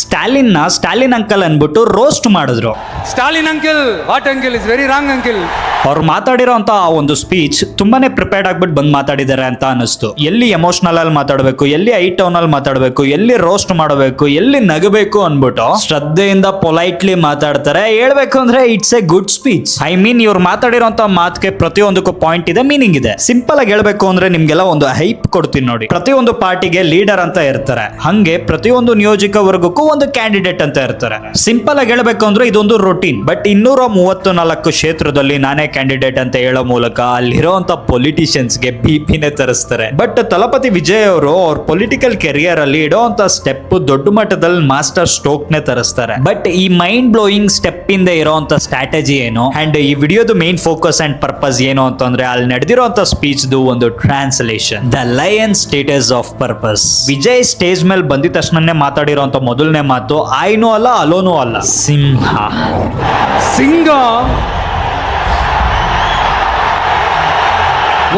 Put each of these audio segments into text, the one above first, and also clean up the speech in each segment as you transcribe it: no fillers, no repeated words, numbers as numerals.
Stalin uncle ಅನ್ಬಿಟ್ಟು roast ಮಾಡಿದ್ರು. Stalin uncle, what uncle is very wrong uncle. ಅವ್ರು ಮಾತಾಡಿರೋ ಅಂತ ಒಂದು ಸ್ಪೀಚ್ ತುಂಬಾನೇ ಪ್ರಿಪೇರ್ಡ್ ಆಗ್ಬಿಟ್ಟು ಬಂದ್ ಮಾತಾಡಿದ್ದಾರೆ ಅಂತ ಅನಿಸ್ತು. ಎಲ್ಲಿ ಎಮೋಷನಲ್ ಅಲ್ಲಿ ಮಾತಾಡಬೇಕು, ಎಲ್ಲಿ ಐ ಟೋನ್ ಅಲ್ಲಿ ಮಾತಾಡಬೇಕು, ಎಲ್ಲಿ ರೋಸ್ಟ್ ಮಾಡಬೇಕು, ಎಲ್ಲಿ ನಗಬೇಕು ಅನ್ಬಿಟ್ಟು ಶ್ರದ್ಧೆಯಿಂದ ಪೊಲೈಟ್ಲಿ ಮಾತಾಡ್ತಾರೆ. ಹೇಳ್ಬೇಕು ಅಂದ್ರೆ it's A good speech. I mean ಇವ್ರು ಮಾತಾಡಿರೋಂತ ಮಾತಿಗೆ ಪ್ರತಿಯೊಂದಕ್ಕೂ ಪಾಯಿಂಟ್ ಇದೆ, ಮೀನಿಂಗ್ ಇದೆ. ಸಿಂಪಲ್ ಆಗಿ ಹೇಳ್ಬೇಕು ಅಂದ್ರೆ ನಿಮ್ಗೆಲ್ಲ ಒಂದು ಹೈಪ್ ಕೊಡ್ತೀನಿ ನೋಡಿ. ಪ್ರತಿಯೊಂದು ಪಾರ್ಟಿಗೆ ಲೀಡರ್ ಅಂತ ಇರ್ತಾರೆ, ಹಂಗೆ ಪ್ರತಿಯೊಂದು ನಿಯೋಜಕ ವರ್ಗಕ್ಕೂ ಒಂದು ಕ್ಯಾಂಡಿಡೇಟ್ ಅಂತ ಇರ್ತಾರೆ. ಸಿಂಪಲ್ ಆಗಿ ಹೇಳ್ಬೇಕು ಅಂದ್ರೆ ಇದೊಂದು ರೊಟೀನ್. ಬಟ್ 234 ಕ್ಷೇತ್ರದಲ್ಲಿ ನಾನೇ ಕ್ಯಾಂಡಿಡೇಟ್ ಅಂತ ಹೇಳೋ ಮೂಲಕ ಅಲ್ಲಿರುವಂತ ಪೊಲಿಟಿಷಿಯನ್ಸ್ ಗೆ ಬಿಪಿನೇ ತರಿಸ್ತಾರೆ. ಬಟ್ ತಲಪತಿ ವಿಜಯ್ ಅವರು ಅವ್ರ ಪೊಲಿಟಿಕಲ್ ಕೆರಿಯರ್ ಅಲ್ಲಿ ಇಡೋಂತ ಸ್ಟೆಪ್ ದೊಡ್ಡ ಮಟ್ಟದಲ್ಲಿ ಮಾಸ್ಟರ್ ಸ್ಟ್ರೋಕ್ ನೇ ತರಿಸ್ತಾರೆ. ಬಟ್ ಈ ಮೈಂಡ್ ಬ್ಲೋಯಿಂಗ್ ಸ್ಟೆಪ್ ಇಂದ ಇರೋಂತ ಸ್ಟ್ರಾಟಜಿ ಏನು ಅಂಡ್ ಈ ವಿಡಿಯೋದು ಮೇನ್ ಫೋಕಸ್ ಅಂಡ್ ಪರ್ಪಸ್ ಏನು ಅಂತಂದ್ರೆ ಅಲ್ಲಿ ನಡೆದಿರೋಂತ ಸ್ಪೀಚ್ ಒಂದು translation, the lion status of purpose. Vijay stage ಮೇಲೆ ಬಂದಿದ ತಕ್ಷಣನೇ ಮಾತಾಡಿರೋಂತ ಮೊದಲನೇ ಮಾತು ಆಯ್ನೂ ಅಲ್ಲ ಅಲೋನೂ ಅಲ್ಲ, ಸಿಂಹ.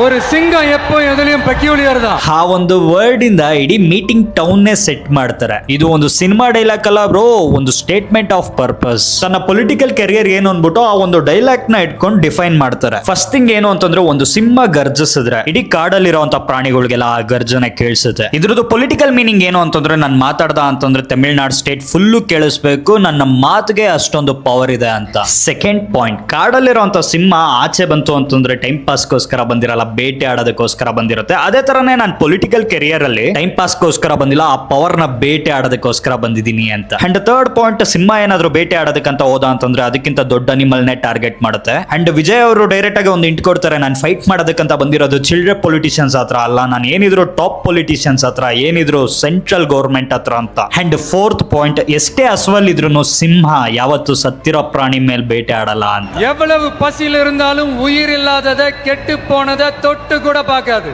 ஒரு சிங்கம் எப்போ எதுலயும் பெக்யூலியர் தான். ಆ ಒಂದು ವರ್ಡ್ ಇಂದ ಇಡೀ ಮೀಟಿಂಗ್ ಟೌನ್ ನೇ ಸೆಟ್ ಮಾಡ್ತಾರೆ. ಇದು ಒಂದು ಸಿನಿಮಾ ಡೈಲಾಗ್ ಅಲ್ಲ ಬ್ರೋ, ಒಂದು ಸ್ಟೇಟ್ಮೆಂಟ್ ಆಫ್ ಪರ್ಪಸ್. ತನ್ನ ಪೊಲಿಟಿಕಲ್ ಕೆರಿಯರ್ ಏನು ಅನ್ಬಿಟ್ಟು ಆ ಒಂದು ಡೈಲಾಗ್ ನ ಇಟ್ಕೊಂಡು ಡಿಫೈನ್ ಮಾಡ್ತಾರೆ. ಫಸ್ಟ್ ಥಿಂಗ್ ಏನು ಅಂತಂದ್ರೆ ಒಂದು ಸಿಂಹ ಗರ್ಜಿಸಿದ್ರೆ ಇಡೀ ಕಾಡಲ್ಲಿರುವಂತ ಪ್ರಾಣಿಗಳಿಗೆಲ್ಲ ಆ ಗರ್ಜನೆ ಕೇಳಿಸುತ್ತೆ. ಇದ್ರದ್ದು ಪೊಲಿಟಿಕಲ್ ಮೀನಿಂಗ್ ಏನು ಅಂತಂದ್ರೆ ನಾನು ಮಾತಾಡ್ದ ಅಂತಂದ್ರೆ ತಮಿಳ್ನಾಡು ಸ್ಟೇಟ್ ಫುಲ್ಲು ಕೇಳಿಸ್ಬೇಕು, ನನ್ನ ಮಾತಿಗೆ ಅಷ್ಟೊಂದು ಪವರ್ ಇದೆ ಅಂತ. ಸೆಕೆಂಡ್ ಪಾಯಿಂಟ್, ಕಾಡಲ್ಲಿರುವಂತ ಸಿಂಹ ಆಚೆ ಬಂತು ಅಂತಂದ್ರೆ ಟೈಮ್ ಪಾಸ್ಗೋಸ್ಕರ ಬಂದಿರಲ್ಲ, ಬೇಟೆ ಆಡೋದಕ್ಕೋಸ್ಕರ ಬಂದಿರುತ್ತೆ. ಅದೇ ತರನೇ ನಾನು ಪೊಲಿಟಿಕಲ್ ಕೆರಿಯರ್ ಅಲ್ಲಿ ಟೈಮ್ ಪಾಸ್ಗೋಸ್ಕರ ಬಂದಿಲ್ಲ, ಆ ಪವರ್ ನ ಬೇಟೆ ಆಡೋದಕ್ಕೋಸ್ಕರ ಬಂದಿದ್ದೀನಿ ಅಂತ. ಅಂಡ್ ಥರ್ಡ್ ಪಾಯಿಂಟ್, ಸಿಂಹ ಏನಾದ್ರು ಬೇಟೆ ಆಡೋದಕ್ಕಂತ ಹೋದ ಅಂತಂದ್ರೆ ಅದಕ್ಕಿಂತ ದೊಡ್ಡ ಅನಿಮಲ್ ನೇ ಟಾರ್ಗೆಟ್ ಮಾಡುತ್ತೆ. ಅಂಡ್ ವಿಜಯ್ ಅವರು ಡೈರೆಕ್ಟ್ ಆಗಿ ಒಂದು ಇಂಟ್ ಕೊಡ್ತಾರೆ, ನಾನು ಫೈಟ್ ಮಾಡೋದಕ್ಕಂತ ಬಂದಿರೋದು ಚಿಲ್ಡ್ರನ್ ಪೊಲಿಟಿಷಿಯನ್ಸ್ ಹತ್ರ ಅಲ್ಲ, ನಾನು ಏನಿದ್ರು ಟಾಪ್ ಪೊಲಿಟಿಷಿಯನ್ಸ್ ಹತ್ರ, ಏನಿದ್ರು ಸೆಂಟ್ರಲ್ ಗವರ್ಮೆಂಟ್ ಹತ್ರ ಅಂತ. ಅಂಡ್ ಫೋರ್ತ್ ಪಾಯಿಂಟ್, ಎಷ್ಟೇ ಅಸ್ವಲ್ಲಿದ್ರು ಸಿಂಹ ಯಾವತ್ತು ಸತ್ತಿರೋ ಪ್ರಾಣಿ ಮೇಲೆ ಬೇಟೆ ಆಡಲ್ಲ ಅಂತ. எவ்வளவு பசியில் இருந்தாலும் உயிர் இல்லாததை கெட்டு போனதை தொட்டு கூட பார்க்காது.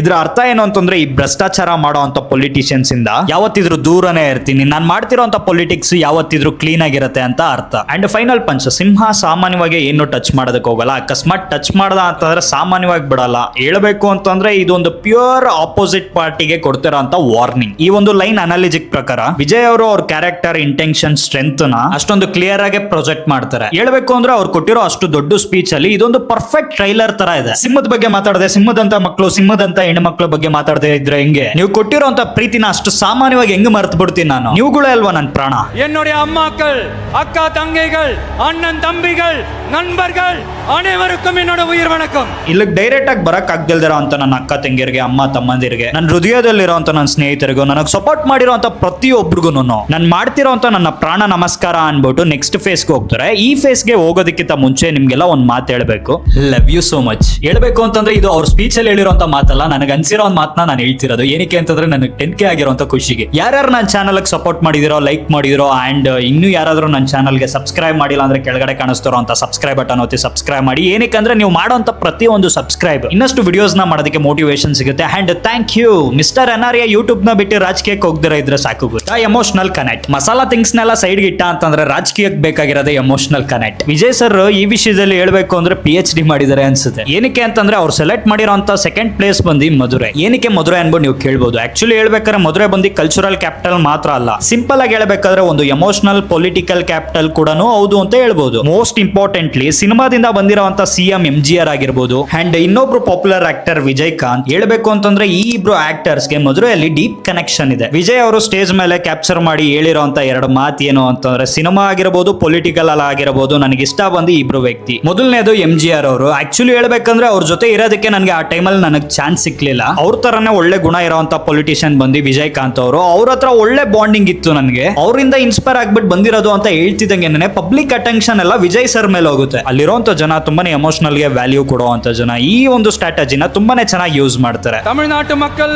ಇದ್ರ ಅರ್ಥ ಏನು ಅಂತಂದ್ರೆ ಈ ಭ್ರಷ್ಟಾಚಾರ ಮಾಡೋ ಅಂತ ಪೊಲಿಟಿಷಿಯನ್ಸ್ ಇಂದ ಯಾವತ್ತಿದ್ರು ದೂರನೇ ಇರ್ತೀನಿ, ನಾನು ಮಾಡ್ತಿರೋಂತ ಪೊಲಿಟಿಕ್ಸ್ ಯಾವತ್ತಿದ್ರು ಕ್ಲೀನ್ ಆಗಿರುತ್ತೆ ಅಂತ ಅರ್ಥ. ಅಂಡ್ ಫೈನಲ್ ಪಂಚ್, ಸಿಂಹ ಸಾಮಾನ್ಯವಾಗಿ ಏನು ಟಚ್ ಮಾಡೋದಕ್ಕೆ ಹೋಗಲ್ಲ, ಅಕಸ್ಮಾತ್ ಟಚ್ ಮಾಡ್ದ ಅಂತಂದ್ರೆ ಸಾಮಾನ್ಯವಾಗಿ ಬಿಡಲ್ಲ. ಹೇಳ್ಬೇಕು ಅಂತಂದ್ರೆ ಇದೊಂದು ಪ್ಯೂರ್ ಆಪೋಸಿಟ್ ಪಾರ್ಟಿಗೆ ಕೊಡ್ತಿರೋ ಅಂತ ವಾರ್ನಿಂಗ್. ಈ ಒಂದು ಲೈನ್ ಅನಾಲಿಜಿಕ್ ಪ್ರಕಾರ ವಿಜಯ್ ಅವರು ಅವ್ರ ಕ್ಯಾರೆಕ್ಟರ್ ಇಂಟೆನ್ಷನ್ ಸ್ಟ್ರೆಂತ್ ನ ಅಷ್ಟೊಂದು ಕ್ಲಿಯರ್ ಆಗಿ ಪ್ರೊಜೆಕ್ಟ್ ಮಾಡ್ತಾರೆ. ಹೇಳ್ಬೇಕು ಅಂದ್ರೆ ಅವ್ರು ಕೊಟ್ಟಿರೋ ಅಷ್ಟು ದೊಡ್ಡ ಸ್ಪೀಚ್ ಅಲ್ಲಿ ಇದೊಂದು ಪರ್ಫೆಕ್ಟ್ ಟ್ರೈಲರ್ ತರ ಇದೆ. ಸಿಂಹದ ಬಗ್ಗೆ ಮಾತಾಡದೆ, ಸಿಂಹದಂತ ಮಕ್ಕಳು, ಸಿಂಹದಂತ ಹೆಣ್ಮಕ್ಳ ಬಗ್ಗೆ ಮಾತಾಡದೆ ಇದ್ರೆ ಹೆಂಗೆ? ನೀವು ಕೊಟ್ಟಿರೋಂತ ಪ್ರೀತಿನ ಅಷ್ಟು ಸಾಮಾನ್ಯವಾಗಿ ಹೆಂಗ್ ಮರ್ತು ಬಿಡ್ತೀನಿ ನಾನು? ನೀವುಗಳೇ ಅಲ್ವಾ ನನ್ನ ಪ್ರಾಣ. என்னுடைய அம்மாக்கள், அக்கா தங்கைகள், அண்ணன் தம்பிகள், நண்பர்கள் அனைவருக்கும் என்னோட உயிர் வணக்கம். ಇಲ್ಲಿಗೆ ಡೈರೆಕ್ಟ್ ಆಗಿ ಬರಕ್ ಆಗ್ದಿಲ್ದಿರೋ ಅಂತ ನನ್ನ ಅಕ್ಕ ತಂಗಿಯರಿಗೆ, ಅಮ್ಮ ತಮ್ಮಂದಿರಿಗೆ, ನನ್ನ ಹೃದಯದಲ್ಲಿರೋಂತ ನನ್ನ ಸ್ನೇಹಿತರಿಗೂ, ನನಗೆ ಸಪೋರ್ಟ್ ಮಾಡಿರೋಂತ ಪ್ರತಿಯೊಬ್ಬರಿಗೂ ನಾನು ಮಾಡ್ತಿರೋಂತ ನನ್ನ ಪ್ರಾಣ ನಮಸ್ಕಾರ ಅನ್ಬಿಟ್ಟು ನೆಕ್ಸ್ಟ್ ಫೇಸ್ಗೆ ಹೋಗ್ತಾರೆ. ಈ ಫೇಸ್ಗೆ ಹೋಗೋದಕ್ಕಿಂತ ಮುಂಚೆ ನಿಮ್ಗೆಲ್ಲ ಒಂದ್ ಮಾತು ಹೇಳ್ಬೇಕು, ಲವ್ ಯು ಸೋ ಮಚ್. ಹೇಳ್ಬೇಕು ಅಂತಂದ್ರೆ ಇದು ಅವ್ರ ಸ್ಪೀಚ್ ಅಲ್ಲಿ ಹೇಳಿರೋಂತ ಮಾತಲ್ಲ, ನನಗೆ ಅನ್ಸಿರೋ ಒಂದು ಮಾತನ್ನ ನಾನು ಹೇಳ್ತಿರೋದು. ಏನಕ್ಕೆ ಅಂತಂದ್ರೆ ನನಗೆ 10K ಆಗಿರೋಂತ ಖುಷಿಗೆ. ಯಾರ್ಯಾರು ನನ್ನ ಚಾನಲ್ ಸಪೋರ್ಟ್ ಮಾಡಿದಿರೋ, ಲೈಕ್ ಮಾಡಿದಿರೋ, ಅಂಡ್ ಇನ್ನು ಯಾರಾದ್ರೂ ನನ್ನ ಚಾನಲ್ಗೆ ಸಬ್ಸ್ಕ್ರೈಬ್ ಮಾಡಿಲ್ಲ ಅಂದ್ರೆ ಕೆಳಗಡೆ ಕಾಣಿಸ್ತಿರೋ ಅಂತ ಸಬ್ಸ್ಕ್ರೈಬ್ ಬಟನ್ ಒತ್ತಿ ಸಬ್ಸ್ಕ್ರೈಬ್ ಮಾಡಿ. ಏನಕ್ಕೆ ಅಂದ್ರೆ ನೀವು ಮಾಡೋಂತ ಪ್ರತಿಯೊಂದು ಸಬ್ಸ್ಕ್ರೈಬ್ ಇನ್ನಷ್ಟು ವಿಡಿಯೋಸ್ ನ ಮಾಡೋದಕ್ಕೆ ಮೋಟಿವೇಶನ್ ಸಿಗುತ್ತೆ. ಅಂಡ್ ಥ್ಯಾಂಕ್ ಯು ಮಿಸ್ಟರ್ ಅನಾರಿಯಾ. ಯೂಟ್ಯೂಬ್ ನ ಬಿಟ್ಟು ರಾಜಕೀಯಕ್ಕೆ ಹೋಗ್ದಿರ ಇದ್ರೆ ಸಾಕು. ಎಮೋಷನಲ್ ಕನೆಕ್ಟ್, ಮಸಾಲಾ ಥಿಂಗ್ಸ್ ನೆಲ್ಲ ಸೈಡ್ಗೆ ಇಟ್ಟ ಅಂತಂದ್ರೆ ರಾಜಕೀಯಕ್ಕೆ ಬೇಕಾಗಿರೋದೇ ಎಮೋಷನಲ್ ಕನೆಕ್ಟ್. ವಿಜಯ್ ಸರ್ ಈ ವಿಷಯದಲ್ಲಿ ಹೇಳ್ಬೇಕು ಅಂದ್ರೆ PhD ಮಾಡಿದ್ದಾರೆ ಅನ್ಸುತ್ತೆ. ಏನಕ್ಕೆ ಅಂತಂದ್ರೆ ಅವ್ರು ಸೆಲೆಕ್ಟ್ ಮಾಡಿರೋಂತ ಸೆಕೆಂಡ್ ಪ್ಲೇಸ್ ಬಂದು ಮಧುರೈ. ಏನಕ್ಕೆ ಮಧುರೈ ಅನ್ಬೋದು ನೀವು ಕೇಳ್ಬೋದು. ಆಕ್ಚುಲಿ ಹೇಳ್ಬೇಕಾದ್ರೆ ಮಧುರೈ ಬಂದು ಕಲ್ಚರಲ್ ಕ್ಯಾಪಿಟಲ್ ಮಾತ್ರ ಅಲ್ಲ, ಸಿಂಪಲ್ ಆಗಿ ಹೇಳ್ಬೇಕಾದ್ರೆ ಒಂದು ಎಮೋಷನಲ್ ಪೊಲಿಟಿಕಲ್ ಕ್ಯಾಪಿಟಲ್ ಕೂಡ ಹೌದು ಅಂತ ಹೇಳ್ಬೋದು. ಮೋಸ್ಟ್ ಇಂಪಾರ್ಟೆಂಟ್ಲಿ ಸಿನಿಮಾದಿಂದ ಬಂದಿರುವಂತ CM MGR ಆಗಿರ್ಬೋದು, ಅಂಡ್ ಇನ್ನೊಬ್ರು ಪಾಪ್ಯುಲರ್ ಆಕ್ಟರ್ ವಿಜಯಕಾಂತ್. ಹೇಳ್ಬೇಕು ಅಂತಂದ್ರೆ ಈ ಇಬ್ರು ಆಕ್ಟರ್ಸ್ ಗೆ ಮಧುರೈಯಲ್ಲಿ ಡೀಪ್ ಕನೆಕ್ಷನ್ ಇದೆ. ವಿಜಯ್ ಅವರು ಸ್ಟೇಜ್ ಮೇಲೆ ಕ್ಯಾಪ್ಚರ್ ಮಾಡಿ ಹೇಳಿರೋಂತ ಎರಡು ಮಾತು ಏನು ಅಂತಂದ್ರೆ, ಸಿನಿಮಾ ಆಗಿರಬಹುದು ಪೊಲಿಟಿಕಲ್ ಅಲ್ಲ ಆಗಿರಬಹುದು, ನನಗೆ ಇಷ್ಟ ಬಂದು ಇಬ್ರು ವ್ಯಕ್ತಿ. ಮೊದಲನೇದು MGR ಅವರು. ಆಕ್ಚುಲಿ ಹೇಳ್ಬೇಕಂದ್ರೆ ಅವ್ರ ಜೊತೆ ಇರೋದಕ್ಕೆ ನನಗೆ ಆ ಟೈಮಲ್ಲಿ ನನಗೆ ಚಾನ್ಸ್ ಸಿಕ್ಲಿಲ್ಲ. ಅವ್ರ ತರನೇ ಒಳ್ಳೆ ಗುಣ ಇರೋಂತ ಪೊಲಿಟಿಷಿಯನ್ ಬಂದು ವಿಜಯಕಾಂತ್ ಅವರು. ಅವ್ರ ಹತ್ರ ಒಳ್ಳೆ ಬಾಂಡಿಂಗ್ ಇತ್ತು ನನಗೆ. ಅವರಿಂದ ಇನ್ಸ್ಪೈರ್ ಆಗ್ಬಿಟ್ಟು ಬಂದಿರೋದು ಅಂತ ಹೇಳ್ತಿದ್ದಂಗೆ ಪಬ್ಲಿಕ್ ಅಟೆನ್ಷನ್ ಎಲ್ಲ ವಿಜಯ್ ಸರ್ ಮೇಲೆ ಹೋಗುತ್ತೆ. ಅಲ್ಲಿರುವಂತ ಜನ ತುಂಬಾನೇ ಎಮೋಷನಲ್ ಗೆ ವ್ಯಾಲ್ಯೂ ಕೊಡುವಂತ ಜನ. ಈ ಒಂದು ಸ್ಟ್ರಾಟಜಿನ ತುಂಬಾನೇ ಚೆನ್ನಾಗಿ ಯೂಸ್ ಮಾಡ್ತಾರೆ. தமிழ்நாட்டு மக்கள்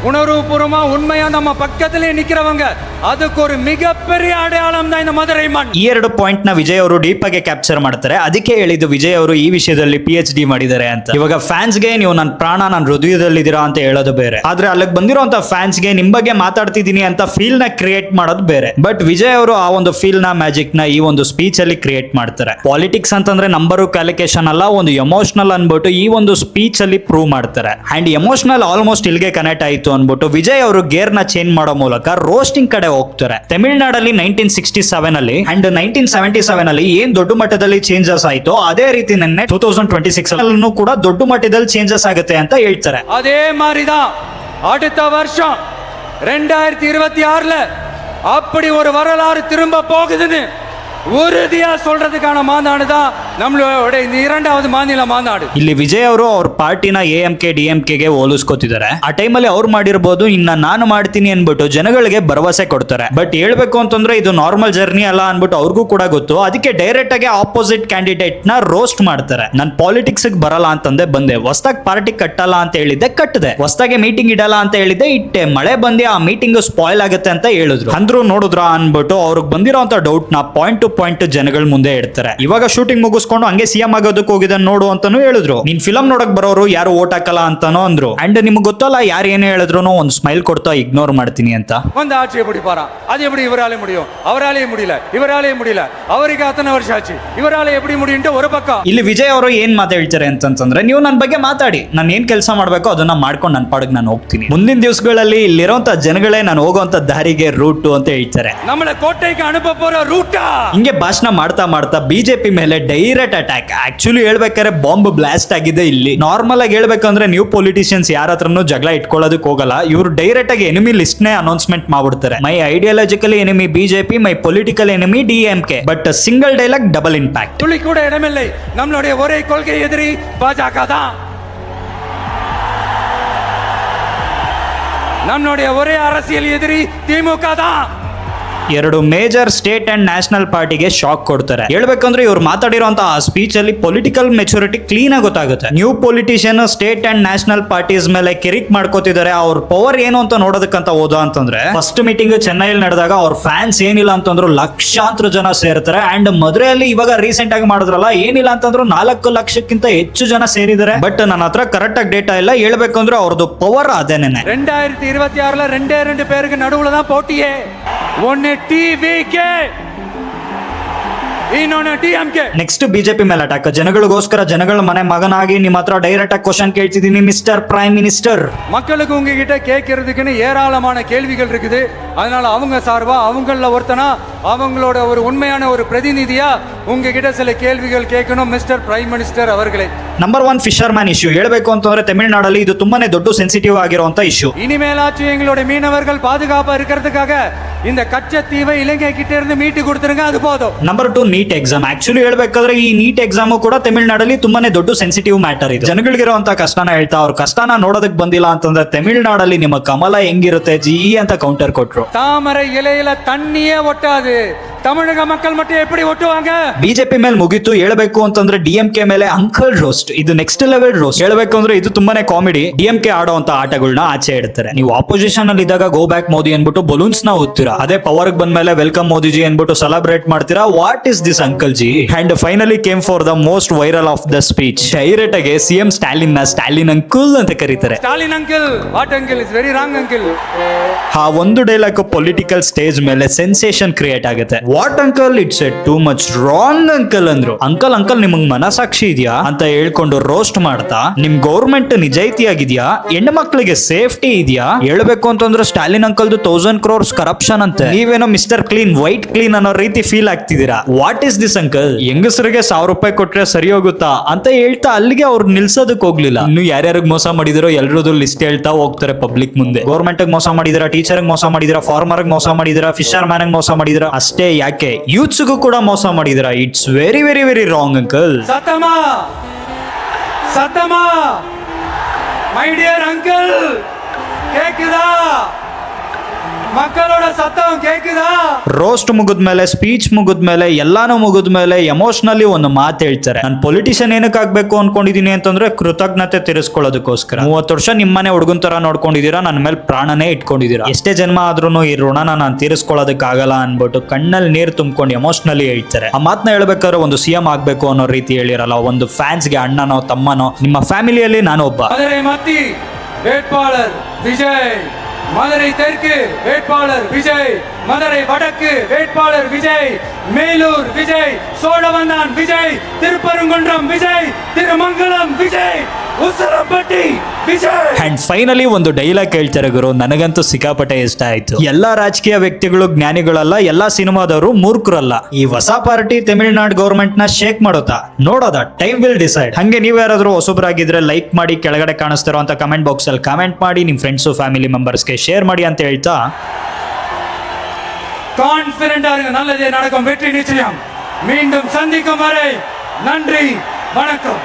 உணர்வுபூர்வமா உண்மையா நம்ம பக்கத்திலே நிக்கிறவங்க, அதுக்கு ஒரு மிகப்பெரிய அடையாளம் தான் இந்த மதுரை மண். ಈ ಎರಡು ಪಾಯಿಂಟ್ ನ ವಿಜಯ್ ಅವರು ಡೀಪ್ ಆಗಿ ಕ್ಯಾಪ್ಚರ್ ಮಾಡ್ತಾರೆ. ಅದಕ್ಕೆ ಹೇಳಿದ್ದು ವಿಜಯ್ ಅವರು ಈ ವಿಷಯದಲ್ಲಿ PhD ಮಾಡಿದ್ದಾರೆ ಅಂತ. ಇವಾಗ ಫ್ಯಾನ್ಸ್ ಗೆ ನೀವು ನನ್ನ ಪ್ರಾಣ ನನ್ನ ಹೃದಯದಲ್ಲಿದ್ದೀರಾ ಅಂತ ಹೇಳೋದು ಬೇರೆ, ಆದ್ರೆ ಅಲ್ಲಿಗೆ ಬಂದಿರೋಂತ ಫ್ಯಾನ್ಸ್ ಗೆ ನಿಮ್ ಬಗ್ಗೆ ಮಾತಾಡ್ತಿದ್ದೀನಿ ಅಂತ ಫೀಲ್ ನ ಕ್ರಿಯೇಟ್ ಮಾಡೋದು ಬೇರೆ. ಬಟ್ ವಿಜಯ್ ಅವರು ಆ ಒಂದು ಫೀಲ್ ನ ಮ್ಯಾಜಿಕ್ ನ ಈ ಒಂದು ಸ್ಪೀಚ್ ಅಲ್ಲಿ ಕ್ರಿಯೇಟ್ ಮಾಡ್ತಾರೆ. ಪಾಲಿಟಿಕ್ಸ್ ಅಂತಂದ್ರೆ ನಂಬರು ಕ್ಯಾಲಿಕೇಶನ್ ಅಲ್ಲ, ಒಂದು ಎಮೋಷನಲ್ ಅನ್ಬಿಟ್ಟು ಈ ಒಂದು ಸ್ಪೀಚ್ ಅಲ್ಲಿ ಪ್ರೂವ್ ಮಾಡ್ತಾರೆ. ಅಂಡ್ ಎಮೋಷನಲ್ ಆಲ್ಮೋಸ್ಟ್ ಇಲ್ಲಿಗೆ ಕನೆಕ್ಟ್ ಆಯ್ತು ಅನ್ಬಿಟ್ಟು ವಿಜಯ್ ಅವರು ಗೇರ್ ನ ಚೇಂಜ್ ಮಾಡೋ ಮೂಲಕ ರೋಸ್ಟಿಂಗ್ ಕಡೆ ಹೋಗ್ತಾರೆ. ತಮಿಳ್ನಾಡಲ್ಲಿ 1967 ಅಲ್ಲಿ ಅಂಡ್ 1977 ಅಲ್ಲಿ ಏನ್ ದೊಡ್ಡ ಮಟ್ಟದಲ್ಲಿ ಚೇಂಜಸ್ ಆಯ್ತು ಅದೇ ರೀತಿ ನಿನ್ನೆ 2026 ಅಲ್ಲೂ ಕೂಡ ದೊಡ್ಡ ಮಟ್ಟದಲ್ಲಿ ಚೇಂಜಸ್ ಆಗುತ್ತೆ ಅಂತ ಹೇಳ್ತಾರೆ. அதே மாதிரிதான் அடுத்த வருஷம் 2026ல அப்படி ஒரு வரலாறு திரும்ப போகுதுன்னு உறுதியா சொல்றதுக்கான மாநாடு தான் நம்மளோட இந்த இரண்டாவது மாநில மாநாடு. ಇಲ್ಲಿ ವಿಜಯ್ ಅವರು ಅವ್ರ ಪಾರ್ಟಿನ AMK DMK ಗೆ ಹೋಲಿಸ್ಕೊತಿದ್ದಾರೆ. ಆ ಟೈಮಲ್ಲಿ ಅವ್ರು ಮಾಡಿರ್ಬೋದು, ಇನ್ನ ನಾನು ಮಾಡ್ತೀನಿ ಅನ್ಬಿಟ್ಟು ಜನಗಳಿಗೆ ಭರವಸೆ ಕೊಡ್ತಾರೆ. ಬಟ್ ಹೇಳ್ಬೇಕು ಅಂತಂದ್ರೆ ಇದು ನಾರ್ಮಲ್ ಜರ್ನಿ ಅಲ್ಲ ಅನ್ಬಿಟ್ಟು ಅವ್ರಿಗೂ ಕೂಡ ಗೊತ್ತು. ಅದಕ್ಕೆ ಡೈರೆಕ್ಟ್ ಆಗಿ ಆಪೋಸಿಟ್ ಕ್ಯಾಂಡಿಡೇಟ್ ನ ರೋಸ್ಟ್ ಮಾಡ್ತಾರೆ. ನಾನು ಪಾಲಿಟಿಕ್ಸ್ ಬರಲ್ಲ ಅಂತಂದೆ ಬಂದೆ, ಹೊಸದಾಗಿ ಪಾರ್ಟಿ ಕಟ್ಟಲ್ಲ ಅಂತ ಹೇಳಿದ್ದೆ ಕಟ್ಟದೆ, ಹೊಸದಾಗಿ ಮೀಟಿಂಗ್ ಇಡಲ್ಲ ಅಂತ ಹೇಳಿದ್ದೆ ಇಟ್ಟೆ, ಮಳೆ ಬಂದಿ ಆ ಮೀಟಿಂಗ್ ಸ್ಪಾಯ್ಲ್ ಆಗುತ್ತೆ ಅಂತ ಹೇಳಿದ್ರು. ಅಂದ್ರು ನೋಡಿದ್ರ ಅನ್ಬಿಟ್ಟು ಅವ್ರಿಗೆ ಬಂದಿರೋಂತ ಡೌಟ್ ನ ಪಾಯಿಂಟ್ ಟು ಪಾಯಿಂಟ್ ಜನಗಳ ಮುಂದೆ ಇಡ್ತಾರೆ. ಇವಾಗ ಶೂಟಿಂಗ್ ಮುಗಿಸ್ಕೊಂಡು ಹಂಗೆ CM ಆಗೋದಕ್ಕೆ ಹೋಗಿದ್ದಾನೆ ನೋಡು ಅಂತಾನು ಹೇಳಿದ್ರು. ನೀನ್ ಫಿಲಂ ನೋಡಕ್ ಬರೋರು ಯಾರು ಓಟ್ ಹಾಕಲ್ಲ ಅಂತಾನೋ ಅಂದ್ರು. ಅಂಡ್ ನಿಮ್ಗೆ ಗೊತ್ತಲ್ಲ ಯಾರು ಏನೇ ಹೇಳಿದ್ರು ಒಂದು ಸ್ಮೈಲ್ ಕೊಡ್ತಾ ಇಗ್ನೋರ್ ಮಾಡ್ತೀನಿ ಅಂತ. ಒಂದು ಆட்சியை பிடிப்பாராம், அது எப்படி இவராலே முடியும், அவராலே முடியல, இவராலே முடியல, அவருக்கு அத்தனை வருஷம் ஆச்சு, ಇವರಾಲೆ எப்படி முடியுಂಟು ஒரு ಪಕ್ಕ. ಇಲ್ಲಿ ವಿಜಯ್ ಅವರು ಏನ್ ಮಾತು ಹೇಳ್ತಾರೆ ಅಂತಂದ್ರೆ, ನೀವು ನನ್ನ ಬಗ್ಗೆ ಮಾತಾಡಿ, ನಾನು ಏನ್ ಕೆಲಸ ಮಾಡ್ಬೇಕು ಅದನ್ನ ಮಾಡ್ಕೊಂಡು ನನ್ನ ಪಾಡಿಗೆ ನಾನು ಹೋಗ್ತೀನಿ. ಮುಂದಿನ ದಿವಸಗಳಲ್ಲಿ ಇಲ್ಲಿರೋಂತ ಜನಗಳೇ ನಾನು ಹೋಗುವಂತ ದಾರಿಗೆ ರೂಟ್ ಅಂತ ಹೇಳ್ತಾರೆ. நம்மள கோட்டைக்கு அனுப்ப போற ರೂಟಾ. ಹಿಂಗೆ ಭಾಷಣ ಮಾಡ್ತಾ ಮಾಡ್ತಾ ಬಿಜೆಪಿ ಮೇಲೆ ಡೈರೆಕ್ಟ್ ಅಟ್ಯಾಕ್. ಆಕ್ಚುಲಿ ಹೇಳ್ಬೇಕಾದ್ರೆ ಬಾಂಬ್ ಬ್ಲಾಸ್ಟ್ ಆಗಿದೆ ಇಲ್ಲಿ. ನಾರ್ಮಲ್ ಆಗಿ ಹೇಳ್ಬೇಕಂದ್ರೆ ನ್ಯೂ ಪೊಲಿಟಿಷಿಯನ್ಸ್ ಯಾರ ಹತ್ರನೂ ಜಗಳ ಇಟ್ಕೊಳ್ಳೋದಕ್ಕೆ ಹೋಗಲ್ಲ. ಇವರು ಡೈರೆಕ್ಟ್ ಆಗಿ ಎನಿಮಿ ಲಿಸ್ಟ್ ನೇ ಅನೌನ್ಸ್ಮೆಂಟ್ ಮಾಡ್ಬಿಡ್ತಾರೆ. My ideologically enemy BJP, my political enemy DMK. But single dialogue double impact. துளி கூட இடமில்லை, நம்மளுடைய ஒரே கொள்கை எதிரி பாஜக தான், நம்மளுடைய ஒரே அரசியல் எதிரி திமுக தான். ಎರಡು ಮೇಜರ್ ಸ್ಟೇಟ್ ಅಂಡ್ ನ್ಯಾಷನಲ್ ಪಾರ್ಟಿಗೆ ಶಾಕ್ ಕೊಡ್ತಾರೆ. ಹೇಳ್ಬೇಕಂದ್ರೆ ಇವ್ರು ಮಾತಾಡಿರೋಂತ ಆ ಸ್ಪೀಚ್ ಅಲ್ಲಿ ಪೊಲಿಟಿಕಲ್ ಮೆಚುರಿಟಿ ಕ್ಲೀನ್ ಆಗಿ ಗೊತ್ತಾಗುತ್ತೆ. New politician state and national parties ಮೇಲೆ ಕಿರಿಕ್ ಮಾಡ್ಕೋತಿದ್ದಾರೆ. ಅವ್ರ ಪವರ್ ಏನು ಅಂತ ನೋಡೋದಕ್ಕಂತ ಹೋದ ಅಂತಂದ್ರೆ, ಫಸ್ಟ್ ಮೀಟಿಂಗ್ ಚೆನ್ನೈಲಿ ನಡೆದಾಗ ಅವ್ರ ಫ್ಯಾನ್ಸ್ ಏನಿಲ್ಲ ಅಂತಂದ್ರು ಲಕ್ಷಾಂತರ ಜನ ಸೇರ್ತಾರೆ. ಅಂಡ್ ಮದುವೆಯಲ್ಲಿ ಇವಾಗ ರೀಸೆಂಟ್ ಆಗಿ ಮಾಡಿದ್ರಲ್ಲ, ಏನಿಲ್ಲ ಅಂತಂದ್ರು 4 ಲಕ್ಷಕ್ಕಿಂತ ಹೆಚ್ಚು ಜನ ಸೇರಿದ್ದಾರೆ. ಬಟ್ ನನ್ನ ಹತ್ರ ಕರೆಕ್ಟ್ ಆಗಿ ಡೇಟಾ ಇಲ್ಲ. ಹೇಳ್ಬೇಕಂದ್ರೆ ಅವ್ರದ್ದು ಪವರ್ ಅದೇನೆ. 2026ல 2 பேருக்கு நடுவுல தான் போட்டியே. ஒன்னு TVK, ಇನ್ನೊಂದು DMK. ನೆಕ್ಸ್ಟ್ ಬಿಜೆಪಿ ಮೇಲೆ ಅಟ್ಯಾಕ್. ಜನಗಳಿಗೋಸ್ಕರ ಜನಗಳ ಮನೆ ಮಗನಾಗಿ ನಿಮ್ಮ ಹತ್ರ ಡೈರೆಕ್ಟ್ ಆಗಿ ಕ್ವಶನ್ ಕೇಳ್ತಿದ್ದೀನಿ ಮಿಸ್ಟರ್ ಪ್ರೈಮ್ ಮಿನಿಸ್ಟರ್. மக்களுக்கு உங்ககிட்ட கேட்கறதுக்குன்னு ஏராளமான கேள்விகள் இருக்குது. அதனால அவங்க சார்பா அவங்கள ஒருத்தனா அவங்களோட ஒரு உண்மையான ஒரு பிரதிநிதியா உங்ககிட்ட சில கேள்விகள் கேட்கணும் மிஸ்டர் பிரைம் மினிஸ்டர் அவர்களே. Number 1 fisherman issue. ಹೇಳ್ಬೇಕು ಅಂತಂದ್ರೆ ತಮಿಳ್ನಾಡಲ್ಲಿ ಇದು ತುಂಬಾನೇ ದೊಡ್ಡ ಸೆನ್ಸಿಟಿವ್ ಆಗಿರುವಂತ ಇಶ್ಯೂ. இனிமேலாச்சும் எங்களுடைய மீனவர்கள் பாதுகாப்பா இருக்கிறதுக்காக இந்த கச்சத்தீவை இலங்கை கிட்ட இருந்து மீட்டு கொடுத்துருங்க, அது போதும். Number 2 NEET exam. ಆಕ್ಚುಲಿ ಹೇಳ್ಬೇಕಾದ್ರೆ ಈ ನೀಟ್ ಎಕ್ಸಾಮ್ ಕೂಡ ತಮಿಳ್ನಾಡಲ್ಲಿ ತುಂಬಾನೇ ದೊಡ್ಡ ಸೆನ್ಸಿಟಿವ್ ಮ್ಯಾಟರ್ ಇದೆ. ಜನಗಳಿಗಿರುವಂತ ಕಷ್ಟನ ಹೇಳ್ತಾ ಅವ್ರ ಕಷ್ಟನ ನೋಡೋದಕ್ ಬಂದಿಲ್ಲ ಅಂತಂದ್ರೆ ತಮಿಳ್ನಾಡಲ್ಲಿ ನಿಮ್ಮ ಕಮಲ ಹೆಂಗಿರುತ್ತೆ ಜಿ ಅಂತ ಕೌಂಟರ್ ಕೊಟ್ರು. தாமரை இலையில தண்ணியே ஒட்டாது, தமிழக மக்கள் மட்டும் எப்படி ஒட்டுவாங்க? ಬಿಜೆಪಿ ಮೇಲೆ ಮುಗಿತು. ಹೇಳ್ಬೇಕು ಅಂತಂದ್ರೆ DMK ಮೇಲೆ ಅಂಕಲ್ ರೋಸ್ಟ್. ಇದು ನೆಕ್ಸ್ಟ್ ಲೆವೆಲ್ ರೋಸ್ಟ್. ಹೇಳ್ಬೇಕು ಅಂದ್ರೆ ಇದು ತುಂಬಾನೇ ಕಾಮಿಡಿ. DMK ಆಡೋಂತ ಆಟಗಳನ್ನ ಆಚೆ ಇಡ್ತಾರೆ. ನೀವು ಆಪೋಸಿಷನ್ ಅಲ್ಲಿ ಇದ್ದಾಗ ಗೋ ಬ್ಯಾಕ್ ಮೋದಿ ಅನ್ಬಿಟ್ಟು ಬಲೂನ್ಸ್ ನ ಓದ್ತೀರಾ. ಅದೇ ಪವರ್ ಬಂದ್ಮೇಲೆ ವೆಲ್ಕಮ್ ಮೋದಿಜಿ ಅನ್ಬಿಟ್ಟು ಸೆಲೆಬ್ರೇಟ್ ಮಾಡ್ತೀರಾ. What is this uncle G? And finally came for the most viral of the speech. Direct ಆಗಿ CM ಸ್ಟಾಲಿನ್ ನ ಸ್ಟಾಲಿನ್ ಅಂಕಲ್ ಅಂತ ಕರೀತಾರೆ. Stalin uncle, what uncle is very wrong uncle. ಆ ಒಂದು ಡೈಲಾಗ್ ಪೊಲಿಟಿಕಲ್ ಸ್ಟೇಜ್ ಮೇಲೆ ಸೆನ್ಸೇಷನ್ ಕ್ರಿಯೇಟ್ ಆಗುತ್ತೆ. What uncle, it's A too much wrong uncle ಅಂದ್ರು. Uncle ನಿಮಗ್ ಮನಸಾಕ್ಷಿ ಇದೆಯಾ ಅಂತ ಹೇಳ್ಕೊಂಡು ರೋಸ್ಟ್ ಮಾಡ್ತಾ, ನಿಮ್ ಗೌರ್ಮೆಂಟ್ ನಿಜಾಯಿತಿ ಆಗಿದ್ಯಾ, ಹೆಣ್ಣು ಮಕ್ಕಳಿಗೆ ಸೇಫ್ಟಿ ಇದೆಯಾ? ಹೇಳ್ಬೇಕು ಅಂತಂದ್ರೆ ಸ್ಟಾಲಿನ್ ಅಂಕಲ್ದು 1000 crores ಕರಪ್ಷನ್ ಅಂತೆ. ನೀವೇನೋ ಮಿಸ್ಟರ್ ಕ್ಲೀನ್, ವೈಟ್ ಕ್ಲೀನ್ ಅನ್ನೋ ರೀತಿ ಫೀಲ್ ಆಗ್ತಿದ್ದೀರಾ. What is this uncle? ಹೆಂಗಸರಿಗೆ 1000 ರೂಪಾಯಿ ಕೊಟ್ರೆ ಸರಿ ಹೋಗುತ್ತಾ ಅಂತ ಹೇಳ್ತಾ ಅಲ್ಲಿಗೆ ಅವ್ರು ನಿಲ್ಸೋದಕ್ ಹೋಗ್ಲಿಲ್ಲ. ಇನ್ನು ಯಾರ್ಯಾರಿಗೆ ಮೋಸ ಮಾಡಿದಿರೋ ಎಲ್ರದ್ದು ಲಿಸ್ಟ್ ಹೇಳ್ತಾ ಹೋಗ್ತಾರೆ ಪಬ್ಲಿಕ್ ಮುಂದೆ. ಗೌರ್ಮೆಂಟ್ ಮೋಸ ಮಾಡಿದಿರಾ, ಟೀಚರ್ ಮೋಸ ಮಾಡಿದಿರಾ, ಫಾರ್ಮರ್ ಮೋಸ ಮಾಡಿದಿರಾ, ಫಿಶರ್ ಮ್ಯಾನ್ ಮೋಸ ಮಾಡಿದಿರಾ. ಅಷ್ಟೇ ಯಾಕೆ ಯೂತ್ಸ್ಗೂ ಕೂಡ ಮೋಸ ಮಾಡಿದಿರಾ. It's very very very wrong uncle. சத்தமா மை டியர் அங்கிள், கேக்குதா? ಮಕ್ಕಳೋಡ ಸತ್ತಂ ಕೇಕಿದಾ? ರೋಸ್ಟ್ ಮುಗಿದ್ಮೇಲೆ, ಸ್ಪೀಚ್ ಮುಗಿದ್ಮೇಲೆ, ಎಲ್ಲಾನು ಮುಗಿದ್ಮೇಲೆ ಎಮೋಷನಲಿ ಒಂದು ಮಾತು ಹೇಳ್ತಾರೆ. ನಾನು ಪೊಲಿಟಿಷಿಯನ್ ಏನಕ್ಕೆ ಆಗ್ಬೇಕು ಅನ್ಕೊಂಡಿದೀನಿ ಅಂತಂದ್ರೆ ಕೃತಜ್ಞತೆ ತೀರಿಸ್ಕೊಳ್ಳೋದಕ್ಕೋಸ್ಕರ. 30 ವರ್ಷ ನಿಮ್ಮನೆ ಹುಡುಗನ್ ತರ ನೋಡ್ಕೊಂಡಿದೀರಾ, ನನ್ನ ಮೇಲೆ ಪ್ರಾಣನೇ ಇಟ್ಕೊಂಡಿದೀರಾ. ಎಷ್ಟೇ ಜನ್ಮ ಆದ್ರೂ ಈ ಋಣನ ನಾನು ತೀರಿಸ್ಕೊಳ್ಳೋದಕ್ಕಾಗಲ್ಲ ಅನ್ಬಿಟ್ಟು ಕಣ್ಣಲ್ಲಿ ನೀರು ತುಂಬಿಕೊಂಡು ಎಮೋಷನಲಿ ಹೇಳ್ತಾರೆ. ಆ ಮಾತನ್ನ ಹೇಳ್ಬೇಕಾದ್ರೆ ಒಂದು CM ಆಗ್ಬೇಕು ಅನ್ನೋ ರೀತಿ ಹೇಳಿರಲ್ಲ. ಒಂದು ಫ್ಯಾನ್ಸ್ಗೆ ಅಣ್ಣನೋ ತಮ್ಮನೋ, ನಿಮ್ಮ ಫ್ಯಾಮಿಲಿಯಲ್ಲಿ ನಾನು ಒಬ್ಬ. மதுரை மத்தி வேட்பாளர் விஜய் மதுரை தெற்கு வேட்பாளர் விஜய், மதுரை வடக்கு வேட்பாளர் விஜய், மேலூர் விஜய், சோழவந்தான் விஜய், திருப்பரங்குன்றம் விஜய், திருமங்கலம் விஜய், ಉಸರಪಟ್ಟಿ ವಿಜಯ್. ಅಂಡ್ ಫೈನಲಿ ಒಂದು ಡೈಲಾಗ್ ಹೇಳ್ತಾರೆ ಗುರು, ನನಗಂತೂ ಸಿಕ್ಕಾಪಟ್ಟೆ ಇಷ್ಟ ಆಯ್ತು. ಎಲ್ಲಾ ರಾಜಕೀಯ ವ್ಯಕ್ತಿಗಳು ಜ್ಞಾನಿಗಳಲ್ಲ, ಎಲ್ಲಾ ಸಿನಿಮಾದವರು ಮೂರ್ಖರಲ್ಲ. ಈ ಹೊಸ ಪಾರ್ಟಿ ತಮಿಳುನಾಡು ಗೌರ್ಮೆಂಟ್ ನ ಶೇಕ್ ಮಾಡೋದಾ ನೋಡೋದಾ, ಟೈಮ್ ವಿಲ್ ಡಿಸೈಡ್. ಹಂಗೆ ನೀವ್ ಯಾರಾದ್ರೂ ಹೊಸಬ್ರಾಗಿದ್ರೆ ಲೈಕ್ ಮಾಡಿ, ಕೆಳಗಡೆ ಕಾಣಿಸ್ತಿರೋ ಅಂತ ಕಮೆಂಟ್ ಬಾಕ್ಸ್ ಅಲ್ಲಿ ಕಮೆಂಟ್ ಮಾಡಿ, ನಿಮ್ ಫ್ರೆಂಡ್ಸ್ ಫ್ಯಾಮಿಲಿ ಮೆಂಬರ್ಸ್ಗೆ ಶೇರ್ ಮಾಡಿ ಅಂತ ಹೇಳ್ತಾ கான்பிடண்டா இருங்க, நல்லதே நடக்கும், வெற்றி நிச்சயம். மீண்டும் சந்திக்கும் வரை நன்றி, வணக்கம்.